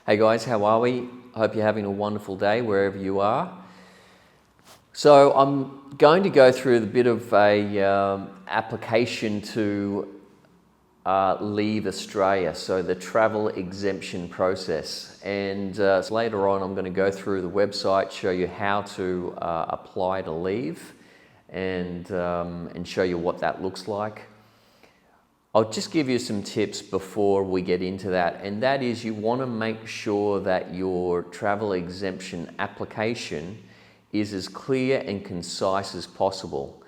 Hey guys, how are we? I hope you're having a wonderful day wherever you are. So I'm going to go through a bit of a application to leave Australia, so the travel exemption process. And so later on I'm going to go through the website, show you how to apply to leave and show you what that looks like. I'll just give you some tips before we get into that, and that is you want to make sure that your travel exemption application is as clear and concise as possible.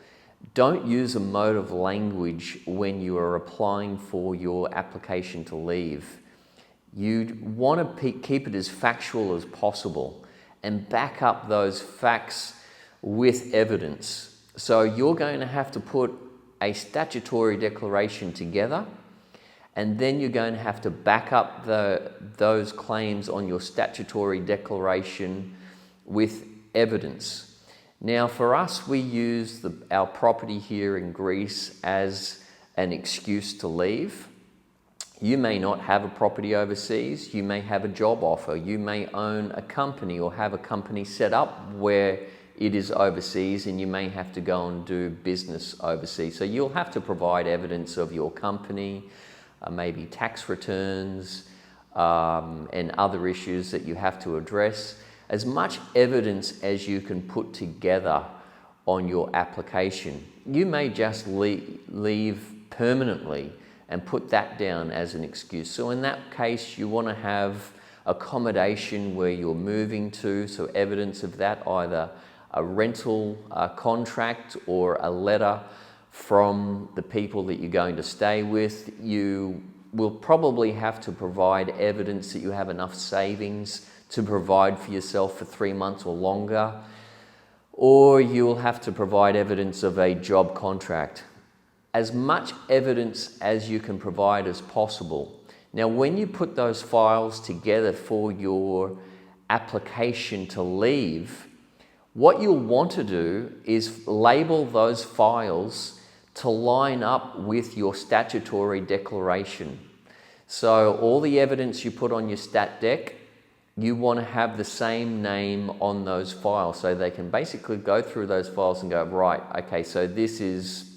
Don't use emotive language when you are applying for your application to leave. You want to keep it as factual as possible and back up those facts with evidence. So you're going to have to put a statutory declaration together, and then you're going to have to back up those claims on your statutory declaration with evidence. Now for us, we use our property here in Greece as an excuse to leave. You may not have a property overseas, you may have a job offer, you may own a company or have a company set up where it is overseas, and you may have to go and do business overseas. So you'll have to provide evidence of your company, maybe tax returns, and other issues that you have to address. As much evidence as you can put together on your application. You may just leave permanently and put that down as an excuse. So in that case, you want to have accommodation where you're moving to, so evidence of that, either a rental contract or a letter from the people that you're going to stay with. You will probably have to provide evidence that you have enough savings to provide for yourself for 3 months or longer, or you'll have to provide evidence of a job contract. As much evidence as you can provide as possible. Now, when you put those files together for your application to leave, what you'll want to do is label those files to line up with your statutory declaration. So all the evidence you put on your stat dec, you want to have the same name on those files, so they can basically go through those files and go, right, okay, so this is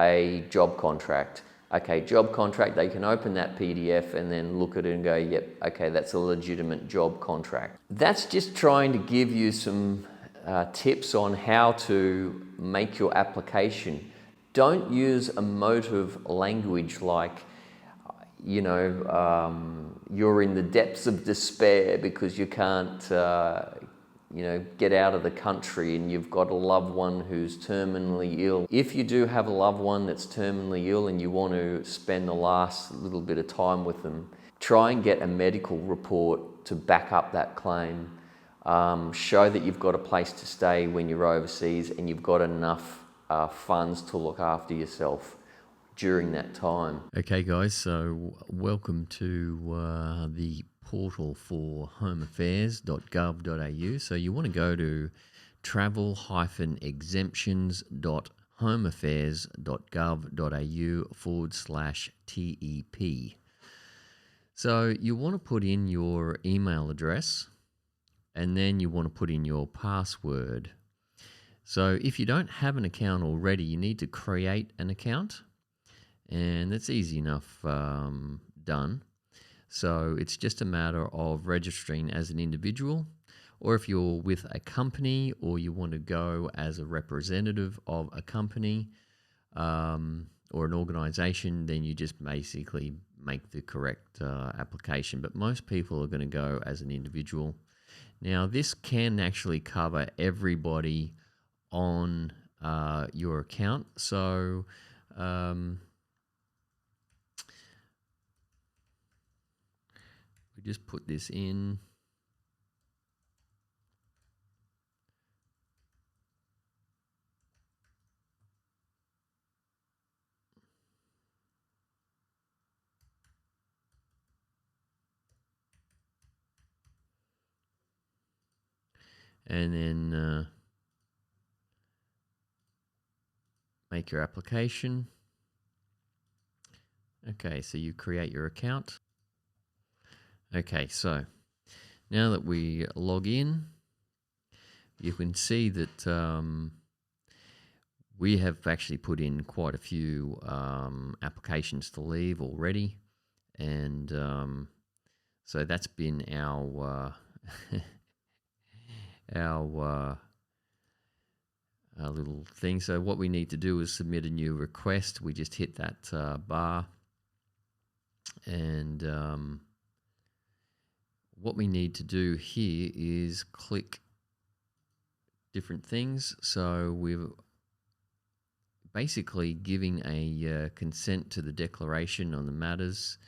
a job contract. Okay, job contract, they can open that PDF and then look at it and go, yep, okay, that's a legitimate job contract. That's just trying to give you some tips on how to make your application. Don't use emotive language like, you're in the depths of despair because you can't, get out of the country and you've got a loved one who's terminally ill. If you do have a loved one that's terminally ill and you want to spend the last little bit of time with them, try and get a medical report to back up that claim. Show that you've got a place to stay when you're overseas and you've got enough funds to look after yourself during that time. Okay guys, so welcome to the portal for homeaffairs.gov.au. So you want to go to travel-exemptions.homeaffairs.gov.au/TEP. So you want to put in your email address, and then you want to put in your password. So if you don't have an account already, you need to create an account, and that's easy enough done. So it's just a matter of registering as an individual, or if you're with a company or you want to go as a representative of a company or an organization, then you just basically make the correct application. But most people are going to go as an individual. Now, this can actually cover everybody on your account. So we just put this in. And then make your application. Okay, so you create your account. Okay, so Now that we log in, you can see that we have actually put in quite a few applications to leave already, and so that's been our our little thing. So what we need to do is submit a new request. We just hit that bar, and what we need to do here is click different things. So we're basically giving a consent to the declaration on the matters,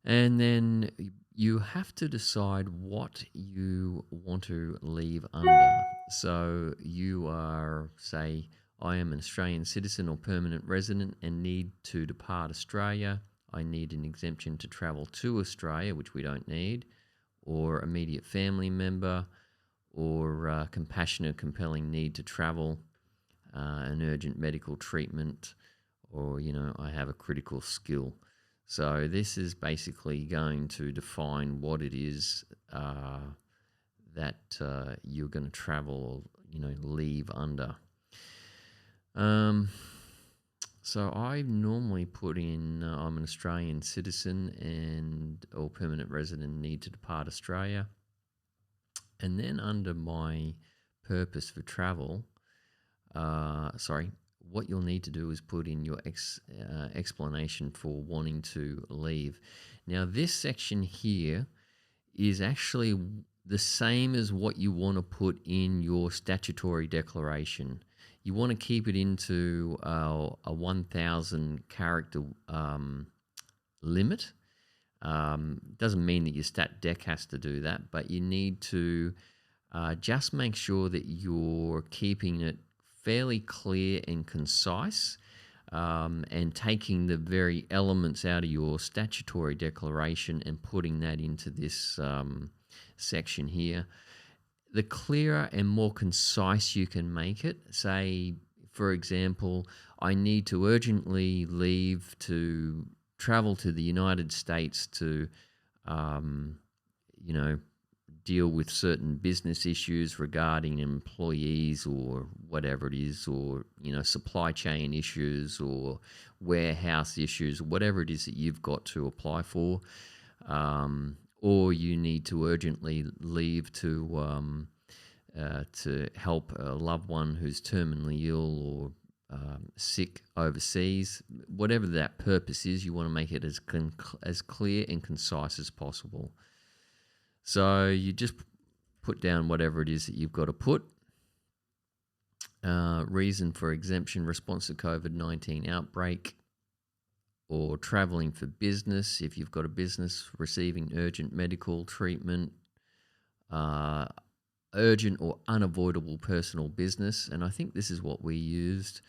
and then you have to decide what you want to leave under. So you are, say, I am an Australian citizen or permanent resident and need to depart Australia. I need an exemption to travel to Australia, which we don't need, or immediate family member, or compassionate, compelling need to travel, an urgent medical treatment, or, I have a critical skill. So this is basically going to define what it is that you're going to travel, leave under. So I normally put in I'm an Australian citizen and or permanent resident need to depart Australia. And then under my purpose for travel, what you'll need to do is put in your explanation for wanting to leave. Now, this section here is actually the same as what you want to put in your statutory declaration. You want to keep it into a 1,000 character limit. Doesn't mean that your stat dec has to do that, but you need to just make sure that you're keeping it fairly clear and concise, and taking the very elements out of your statutory declaration and putting that into this section here. The clearer and more concise you can make it, say, for example, I need to urgently leave to travel to the United States to, deal with certain business issues regarding employees or whatever it is, or, supply chain issues or warehouse issues, whatever it is that you've got to apply for, or you need to urgently leave to help a loved one who's terminally ill or sick overseas. Whatever that purpose is, you want to make it as clear and concise as possible. So you just put down whatever it is that you've got to put. Reason for exemption: response to COVID-19 outbreak, or traveling for business if you've got a business, receiving urgent medical treatment, urgent or unavoidable personal business. And I think this is what we used.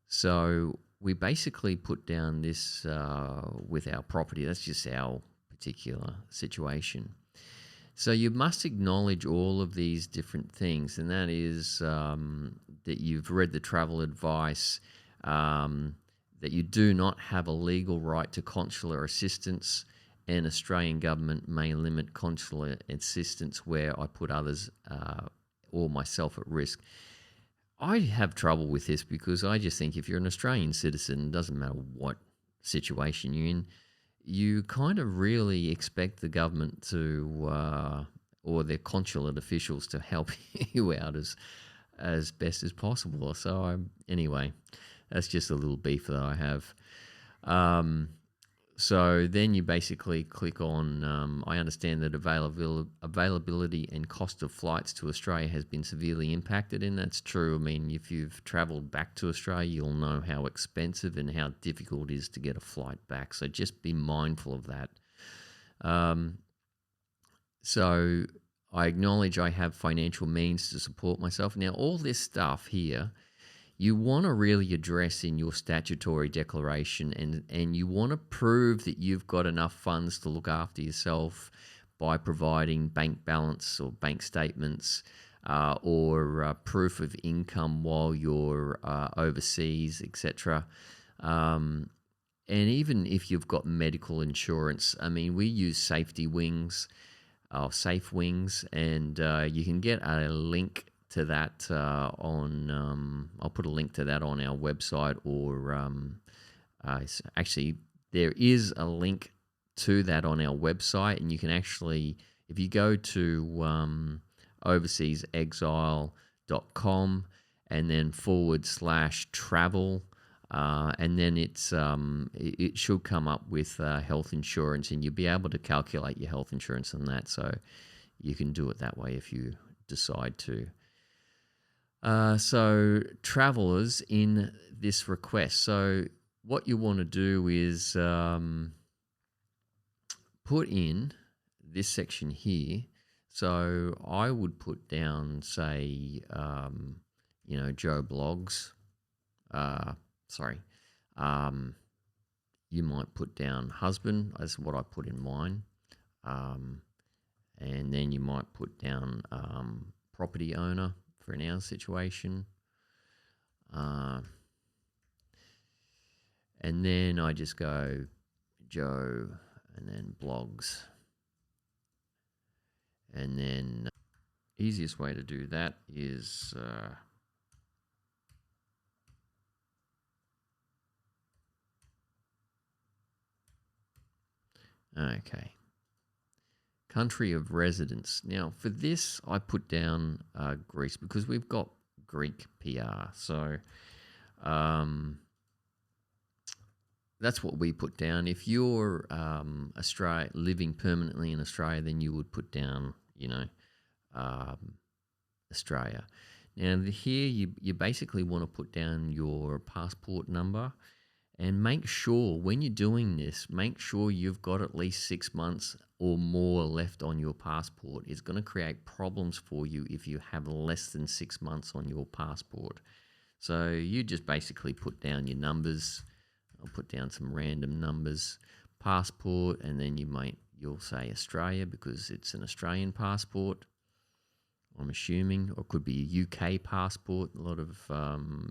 So we basically put down this with our property. That's just our particular situation. So you must acknowledge all of these different things, and that is that you've read the travel advice, that you do not have a legal right to consular assistance, and Australian government may limit consular assistance where I put others or myself at risk. I have trouble with this because I just think if you're an Australian citizen, it doesn't matter what situation you're in, you kind of really expect the government to, or their consulate officials to help you out as best as possible. So anyway, that's just a little beef that I have. So then you basically click on, I understand that availability and cost of flights to Australia has been severely impacted, and that's true. I mean, if you've travelled back to Australia, you'll know how expensive and how difficult it is to get a flight back. So just be mindful of that. So I acknowledge I have financial means to support myself. Now, all this stuff here, you want to really address in your statutory declaration, and you want to prove that you've got enough funds to look after yourself by providing bank balance or bank statements, or proof of income while you're overseas, etc. And even if you've got medical insurance, I mean, we use Safe Wings, and you can get a link to that I'll put a link to that on our website, or actually, there is a link to that on our website, and you can actually, if you go to overseasexile.com and then /travel, and then it should come up with health insurance, and you'll be able to calculate your health insurance on that. So you can do it that way if you decide to. So travelers in this request. So what you want to do is put in this section here. So I would put down, say, Joe Blogs. You might put down husband, as what I put in mine. And then you might put down property owner for an our situation. And then I just go Joe and then blogs. And then easiest way to do that is okay. Country of residence. Now, for this, I put down Greece because we've got Greek PR. So that's what we put down. If you're living permanently in Australia, then you would put down, Australia. Now, here you basically want to put down your passport number. And make sure, when you're doing this, make sure you've got at least 6 months or more left on your passport. It's going to create problems for you if you have less than 6 months on your passport. So you just basically put down your numbers. I'll put down some random numbers, passport, and then you'll say Australia because it's an Australian passport, I'm assuming, or it could be a UK passport. A lot of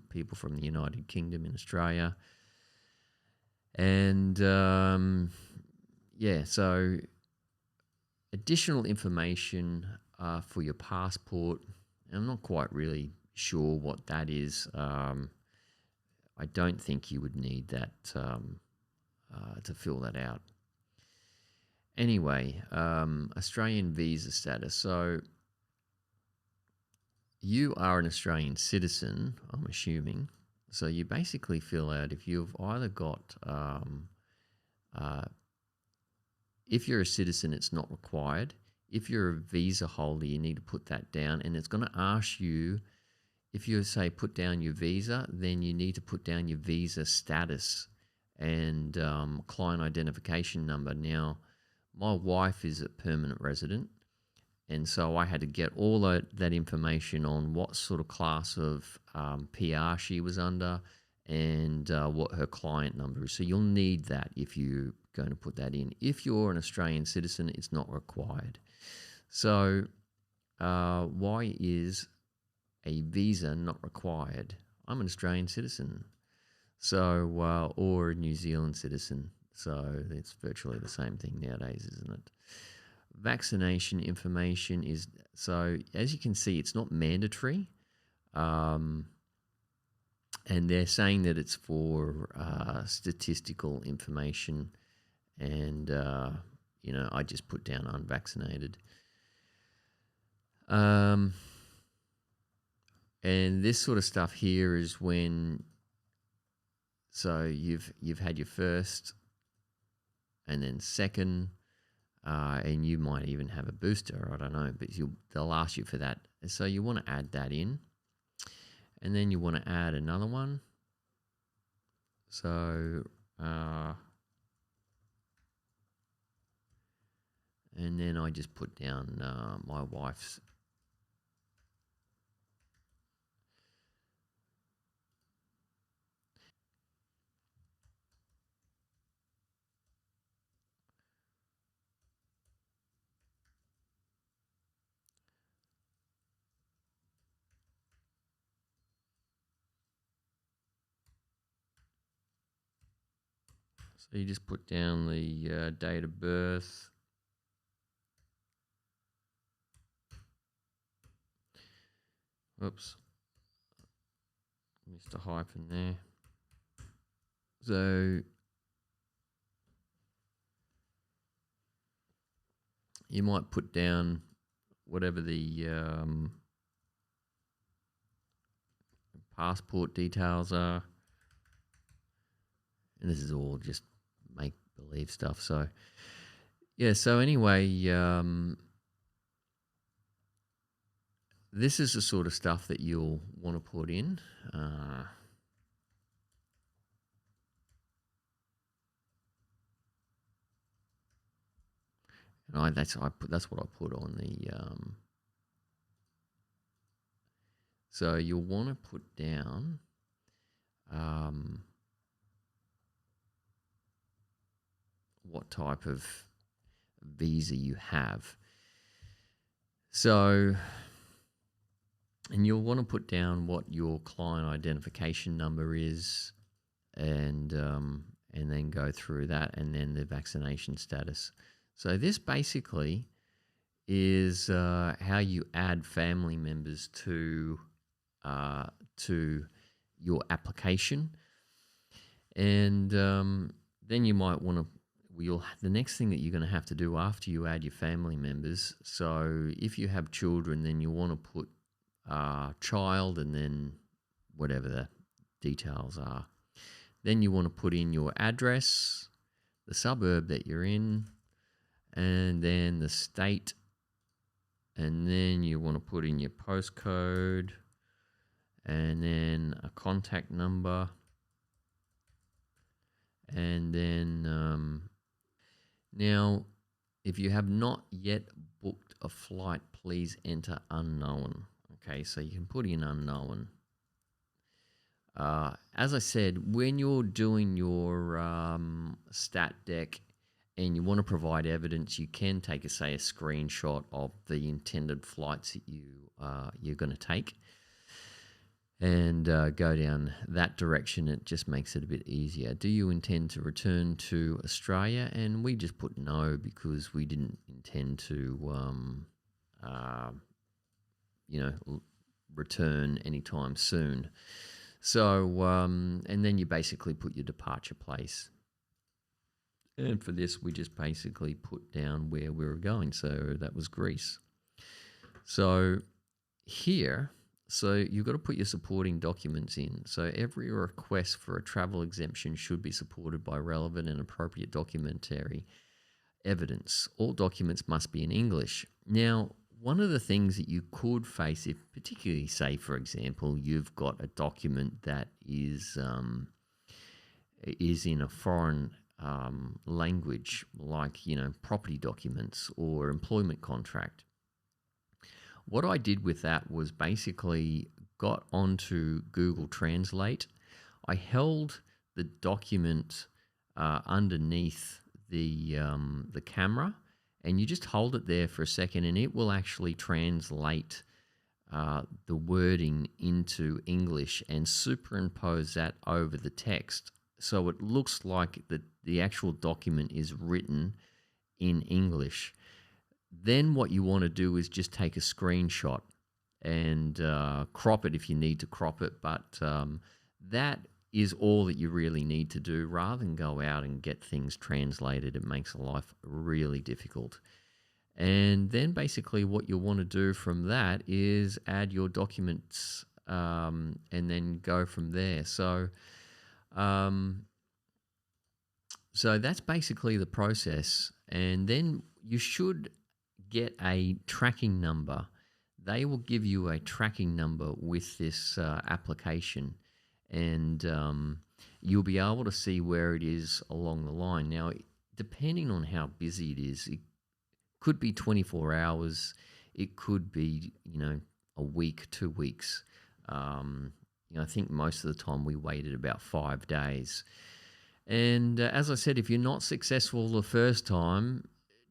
people from the United Kingdom in Australia. And so additional information for your passport. I'm not quite really sure what that is. I don't think you would need that to fill that out. Anyway, Australian visa status. So you are an Australian citizen, I'm assuming. So you basically fill out if you've either got, if you're a citizen, it's not required. If you're a visa holder, you need to put that down. And it's going to ask you, if you say put down your visa, then you need to put down your visa status and client identification number. Now, my wife is a permanent resident. And so I had to get all that information on what sort of class of PR she was under and what her client number is. So you'll need that if you're going to put that in. If you're an Australian citizen, it's not required. So why is a visa not required? I'm an Australian citizen, so or a New Zealand citizen. So it's virtually the same thing nowadays, isn't it? Vaccination information is, so as you can see, it's not mandatory, and they're saying that it's for statistical information, and I just put down unvaccinated. And this sort of stuff here is when, so you've had your first and then second. And you might even have a booster, I don't know, but they'll ask you for that. So you want to add that in. And then you want to add another one. So, and then I just put down my wife's. So you just put down the date of birth. Oops, missed a hyphen there. So you might put down whatever the passport details are. And this is all just make-believe stuff. So, yeah, so anyway, this is the sort of stuff that you'll want to put in. And that's what I put on the. So you'll want to put down. What type of visa you have. So, and you'll want to put down what your client identification number is, and then go through that, and then the vaccination status. So this basically is how you add family members to your application, and then you might want to. The next thing that you're going to have to do after you add your family members, so if you have children, then you want to put child and then whatever the details are. Then you want to put in your address, the suburb that you're in, and then the state, and then you want to put in your postcode, and then a contact number, and then now, if you have not yet booked a flight, please enter unknown. Okay, so you can put in unknown. As I said, when you're doing your stat deck and you want to provide evidence, you can take, a screenshot of the intended flights that you're going to take, and go down that direction. It just makes it a bit easier. Do you intend to return to Australia? And we just put no, because we didn't intend to, return anytime soon. So, and then you basically put your departure place. And for this, we just basically put down where we were going. So that was Greece. So here, so you've got to put your supporting documents in. So every request for a travel exemption should be supported by relevant and appropriate documentary evidence. All documents must be in English. Now, one of the things that you could face, if particularly, say, for example, you've got a document that is in a foreign language, like, property documents or employment contract. What I did with that was basically got onto Google Translate. I held the document underneath the camera, and you just hold it there for a second, and it will actually translate the wording into English and superimpose that over the text, so it looks like the actual document is written in English. Then what you want to do is just take a screenshot and crop it if you need to crop it. But that is all that you really need to do. Rather than go out and get things translated, it makes life really difficult. And then basically what you want to do from that is add your documents and then go from there. So that's basically the process. And then you should get a tracking number. They will give you a tracking number with this application, and you'll be able to see where it is along the line. Now, depending on how busy it is, it could be 24 hours, it could be, a week, 2 weeks. I think most of the time we waited about 5 days. And as I said, if you're not successful the first time,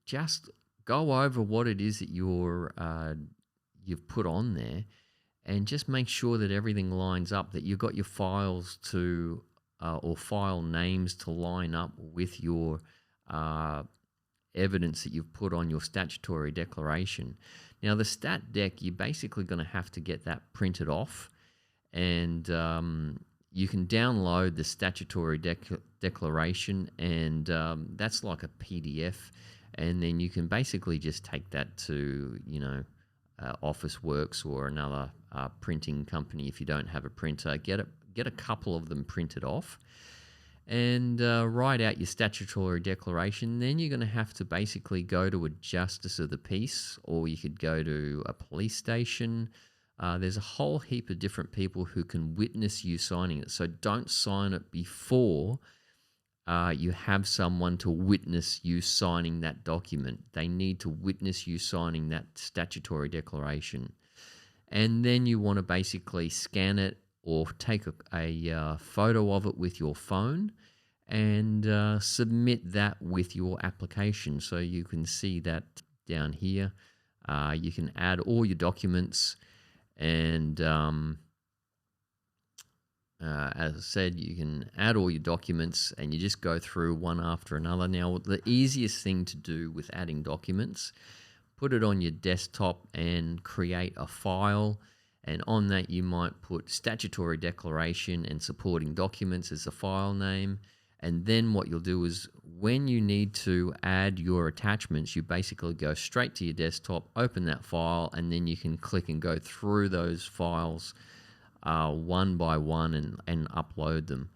just go over what it is that you've put on there, and just make sure that everything lines up, that you've got your files to or file names to line up with your evidence that you've put on your statutory declaration. Now, the stat dec, you're basically going to have to get that printed off, and you can download the statutory declaration, and that's like a PDF, and then you can basically just take that to, Officeworks or another printing company if you don't have a printer. Get a couple of them printed off, and write out your statutory declaration. Then you're going to have to basically go to a justice of the peace, or you could go to a police station. There's a whole heap of different people who can witness you signing it. So don't sign it before you have someone to witness you signing that document. They need to witness you signing that statutory declaration. And then you want to basically scan it or take a photo of it with your phone and submit that with your application. So you can see that down here. You can add all your documents, and as I said, you can add all your documents and you just go through one after another. Now, the easiest thing to do with adding documents, put it on your desktop and create a file. And on that, you might put statutory declaration and supporting documents as the file name. And then what you'll do is when you need to add your attachments, you basically go straight to your desktop, open that file, and then you can click and go through those files one by one and upload them.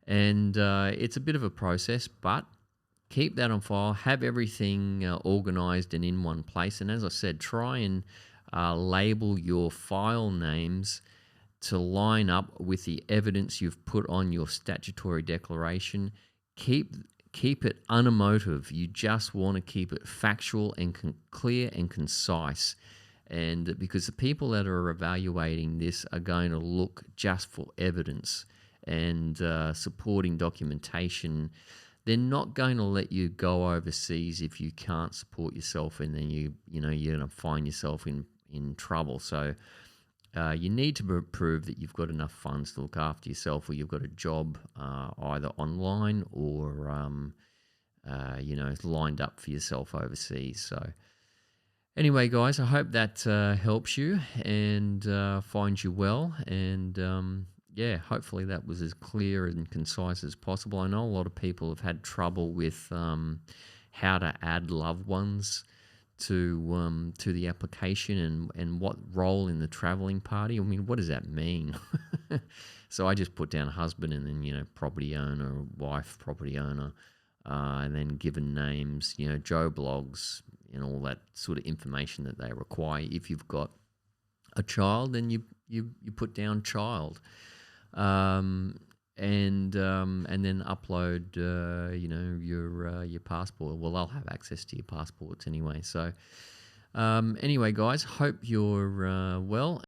And it's a bit of a process, but keep that on file, have everything organized and in one place. And as I said, try and label your file names to line up with the evidence you've put on your statutory declaration. Keep it unemotive. You just want to keep it factual and clear and concise. And because the people that are evaluating this are going to look just for evidence and supporting documentation. They're not going to let you go overseas if you can't support yourself, and then you're going to find yourself in trouble. So you need to prove that you've got enough funds to look after yourself, or you've got a job either online or lined up for yourself overseas. So anyway, guys, I hope that helps you and finds you well. And hopefully that was as clear and concise as possible. I know a lot of people have had trouble with how to add loved ones to the application and what role in the travelling party. I mean, what does that mean? So I just put down husband and then, property owner, wife, property owner, and then given names, Joe blogs, and all that sort of information that they require. If you've got a child, then you put down child, and then upload your passport. Well, they'll have access to your passports anyway. So anyway, guys, hope you're well.